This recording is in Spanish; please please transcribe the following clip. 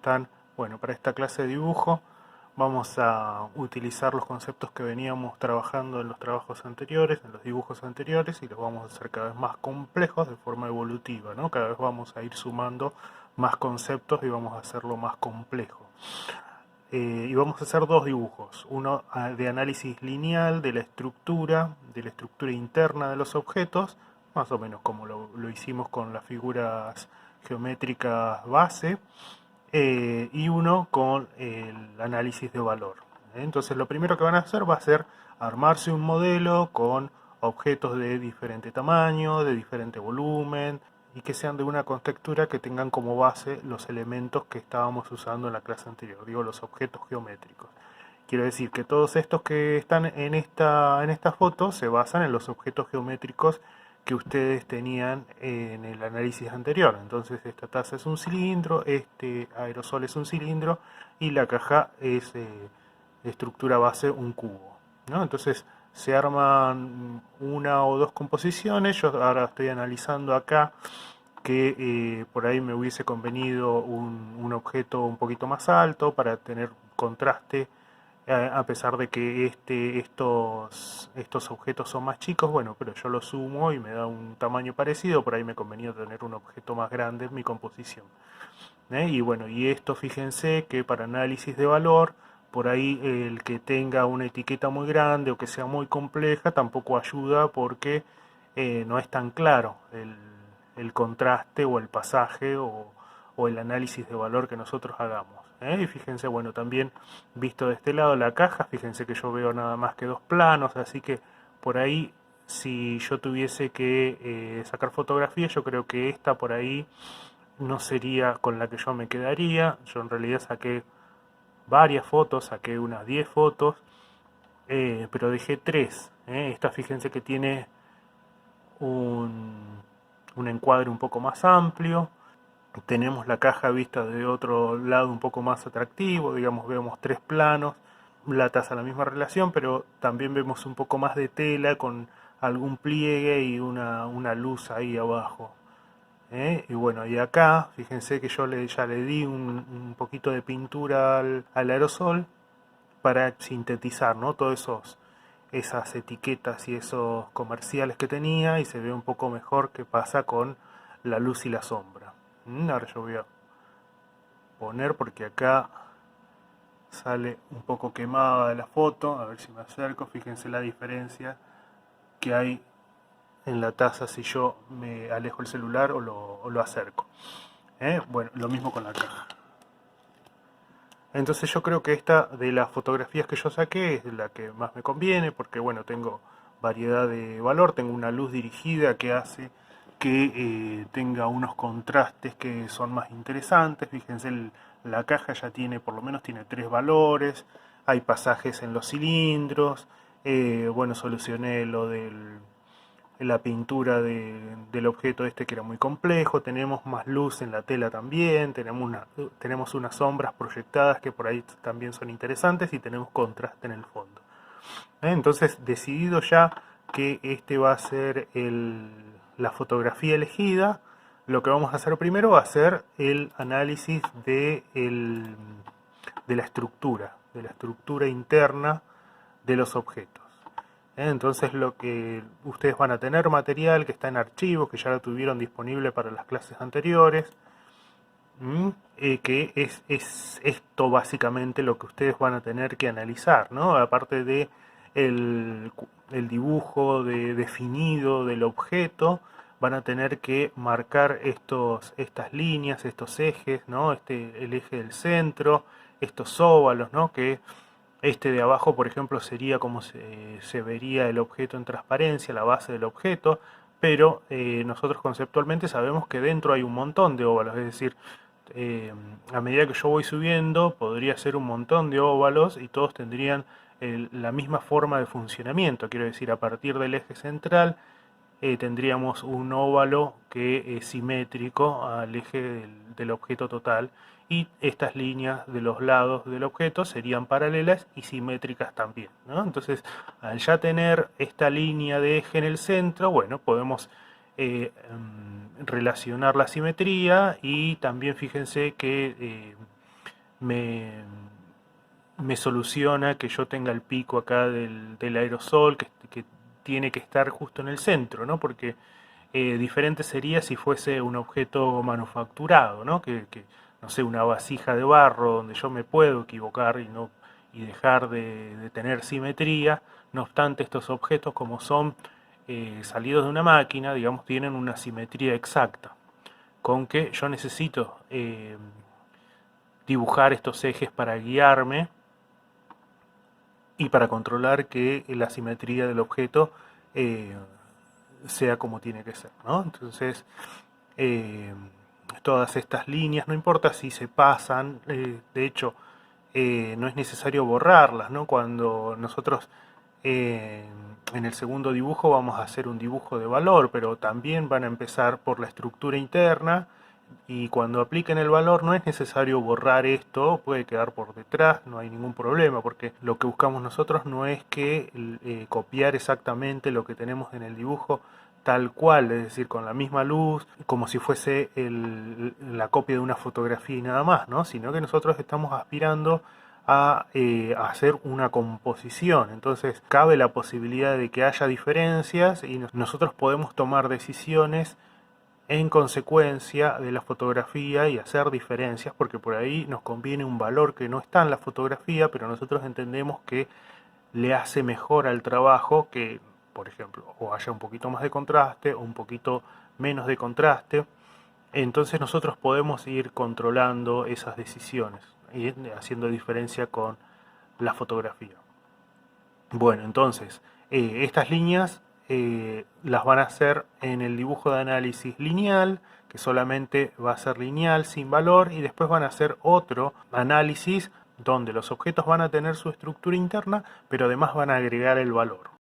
están, bueno, para esta clase de dibujo vamos a utilizar los conceptos que veníamos trabajando en los trabajos anteriores, en los dibujos anteriores, y los vamos a hacer cada vez más complejos de forma evolutiva, ¿no? Cada vez vamos a ir sumando más conceptos y vamos a hacerlo más complejo. Y vamos a hacer dos dibujos, uno de análisis lineal de la estructura interna de los objetos, más o menos como lo hicimos con las figuras geométricas base, y uno con el análisis de valor. Entonces lo primero que van a hacer va a ser armarse un modelo con objetos de diferente tamaño, de diferente volumen, y que sean de una contextura que tengan como base los elementos que estábamos usando en la clase anterior, digo los objetos geométricos. Quiero decir que todos estos que están en esta foto se basan en los objetos geométricos que ustedes tenían en el análisis anterior. Entonces esta taza es un cilindro, este aerosol es un cilindro y la caja es de estructura base un cubo, ¿no? Entonces se arman una o dos composiciones. Yo ahora estoy analizando acá que por ahí me hubiese convenido un objeto un poquito más alto para tener contraste, a pesar de que estos objetos son más chicos, bueno, pero yo los sumo y me da un tamaño parecido, por ahí me convenía tener un objeto más grande en mi composición. Y bueno, y esto fíjense que para análisis de valor, por ahí el que tenga una etiqueta muy grande o que sea muy compleja tampoco ayuda porque no es tan claro el contraste o el pasaje o el análisis de valor que nosotros hagamos. Y fíjense, bueno, también visto de este lado la caja, fíjense que yo veo nada más que dos planos, así que por ahí si yo tuviese que sacar fotografías, yo creo que esta por ahí no sería con la que yo me quedaría. Yo en realidad saqué varias fotos, saqué unas 10 fotos, pero dejé 3. Esta fíjense que tiene un, un encuadre un poco más amplio. Tenemos la caja vista de otro lado un poco más atractivo, digamos, vemos 3 planos, la taza la misma relación, pero también vemos un poco más de tela con algún pliegue y una luz ahí abajo. Y bueno, y acá, fíjense que yo ya le di un poquito de pintura al aerosol para sintetizar, ¿no? Esas etiquetas y esos comerciales que tenía, y se ve un poco mejor qué pasa con la luz y la sombra. Ahora yo voy a poner porque acá sale un poco quemada la foto, a ver si me acerco, fíjense la diferencia que hay en la taza si yo me alejo el celular o lo acerco. Bueno, lo mismo con la caja. Entonces yo creo que esta de las fotografías que yo saqué es la que más me conviene porque bueno, tengo variedad de valor, tengo una luz dirigida que hace que tenga unos contrastes que son más interesantes. Fíjense, la caja ya tiene, por lo menos tiene 3 valores, hay pasajes en los cilindros, bueno, solucioné lo del la pintura del objeto este que era muy complejo, tenemos más luz en la tela también, tenemos unas sombras proyectadas que por ahí también son interesantes y tenemos contraste en el fondo. Entonces, decidido ya que este va a ser la fotografía elegida, lo que vamos a hacer primero va a ser el análisis de la estructura interna de los objetos. Entonces lo que ustedes van a tener material que está en archivo, que ya lo tuvieron disponible para las clases anteriores, que es esto básicamente lo que ustedes van a tener que analizar, ¿no? Aparte de el dibujo definido del objeto, van a tener que marcar estas líneas, estos ejes, ¿no? El eje del centro, estos óvalos, ¿no? Que este de abajo, por ejemplo, sería como se vería el objeto en transparencia, la base del objeto, pero nosotros conceptualmente sabemos que dentro hay un montón de óvalos, es decir, a medida que yo voy subiendo, podría ser un montón de óvalos y todos tendrían la misma forma de funcionamiento, quiero decir, a partir del eje central tendríamos un óvalo que es simétrico al eje del objeto total, y estas líneas de los lados del objeto serían paralelas y simétricas también, ¿no? Entonces, al ya tener esta línea de eje en el centro, bueno, podemos relacionar la simetría y también fíjense que me, me soluciona que yo tenga el pico acá del aerosol, que tiene que estar justo en el centro, ¿no? Porque diferente sería si fuese un objeto manufacturado, ¿no? No sé, una vasija de barro donde yo me puedo equivocar y dejar de tener simetría. No obstante, estos objetos, como son salidos de una máquina, digamos, tienen una simetría exacta, con que yo necesito dibujar estos ejes para guiarme y para controlar que la simetría del objeto eh, sea como tiene que ser, ¿no? Entonces, eh, todas estas líneas, no importa si se pasan, de hecho, no es necesario borrarlas, ¿no? Cuando nosotros eh, en el segundo dibujo vamos a hacer un dibujo de valor, pero también van a empezar por la estructura interna y cuando apliquen el valor no es necesario borrar esto, puede quedar por detrás, no hay ningún problema, porque lo que buscamos nosotros no es que copiar exactamente lo que tenemos en el dibujo tal cual, es decir, con la misma luz, como si fuese la copia de una fotografía y nada más, ¿no? Sino que nosotros estamos aspirando a hacer una composición. Entonces cabe la posibilidad de que haya diferencias y nosotros podemos tomar decisiones en consecuencia de la fotografía y hacer diferencias, porque por ahí nos conviene un valor que no está en la fotografía, pero nosotros entendemos que le hace mejor al trabajo que, por ejemplo, o haya un poquito más de contraste o un poquito menos de contraste. Entonces nosotros podemos ir controlando esas decisiones y haciendo diferencia con la fotografía. Bueno, entonces, estas líneas las van a hacer en el dibujo de análisis lineal, que solamente va a ser lineal sin valor, y después van a hacer otro análisis donde los objetos van a tener su estructura interna, pero además van a agregar el valor.